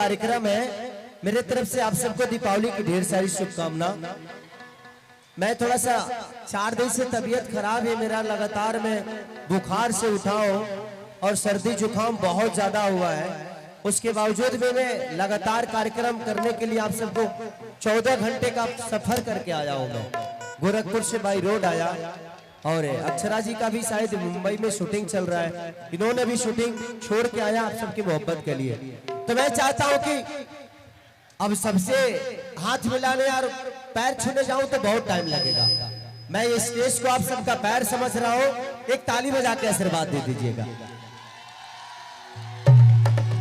कार्यक्रम है। मेरे तरफ से आप सबको दीपावली की ढेर सारी शुभकामना। मैं थोड़ा सा 4 दिन से तबीयत खराब है मेरा, लगातार मैं बुखार से उठा हूँ और सर्दी जुकाम बहुत ज्यादा हुआ है। उसके बावजूद मैंने लगातार कार्यक्रम करने के लिए आप सबको 14 घंटे का सफर करके आया हूँ। मैं गोरखपुर से बाई रोड आया और अक्षरा जी का भी शायद मुंबई में शूटिंग चल रहा है, इन्होंने भी शूटिंग छोड़ के आया आप सबकी मोहब्बत के लिए। तो मैं चाहता हूं कि अब सबसे हाथ मिलाने और पैर छूने जाऊं तो बहुत टाइम लगेगा। मैं ये स्टेज को आप सबका पैर समझ रहा हूं, एक ताली बजा के आशीर्वाद दे दीजिएगा।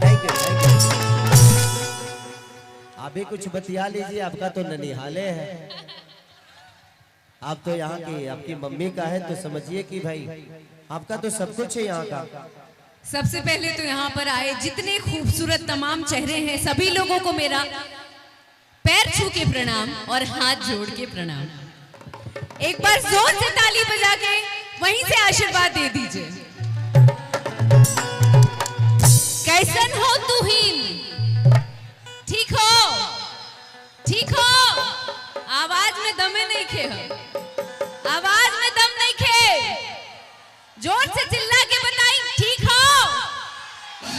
Thank you, thank you. आप भी कुछ बतिया लीजिए, आपका तो ननिहाले है, आप तो यहाँ की आपकी मम्मी का है, तो समझिए कि भाई आपका तो सब कुछ है यहाँ का। सबसे पहले तो यहाँ पर आए जितने खूबसूरत तमाम चेहरे हैं सभी लोगों को मेरा पैर छू के प्रणाम और हाथ जोड़ के प्रणाम। एक बार जोर से ताली बजा के वहीं से आशीर्वाद दे दीजिए। कैसन हो तुहीन, ठीक हो, ठीक हो, आवाज में दमे नहीं खे, आवाज में दम नहीं खे, जोर से चिल्ला के बताई ठीक हो।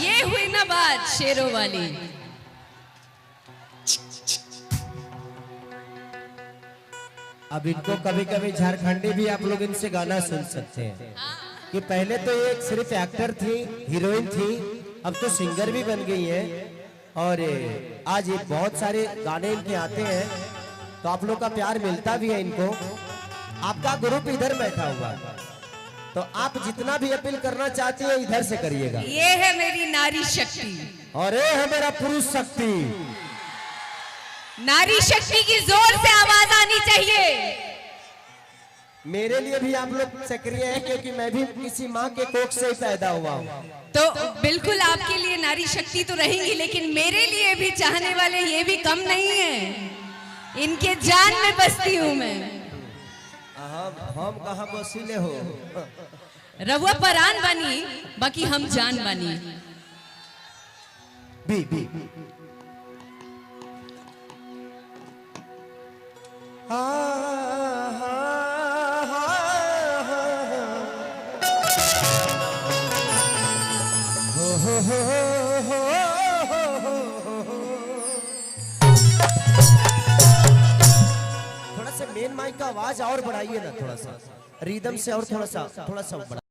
ये हुई ना बात शेरों वाली। अब इनको कभी कभी झारखंडी भी आप लोग इनसे गाना सुन सकते हैं कि पहले तो ये सिर्फ एक्टर थी, हीरोइन थी, अब तो सिंगर भी बन गई है और आज ये बहुत सारे गाने इनके आते हैं, तो आप लोग का प्यार मिलता भी है इनको। आपका ग्रुप इधर बैठा हुआ है, तो आप जितना भी अपील करना चाहते हैं इधर से करिएगा। ये है मेरी नारी शक्ति और ये है मेरा पुरुष शक्ति। नारी शक्ति की जोर से आवाज आनी चाहिए। मेरे लिए भी आप लोग सक्रिय है क्योंकि मैं भी किसी माँ के कोख से ही पैदा हुआ हूँ। तो बिल्कुल आपके लिए नारी शक्ति तो रहेगी, लेकिन मेरे लिए भी चाहने वाले ये भी कम नहीं है, इनके जान में बसती हूँ मैं। हम कहाँ बसीले हो, रहुआ परान बनी, बाकी हम जान बनी। बी थोड़ा सा मेन माइक का आवाज और बढ़ाइए ना, थोड़ा सा रिदम से और थोड़ा सा बढ़ा।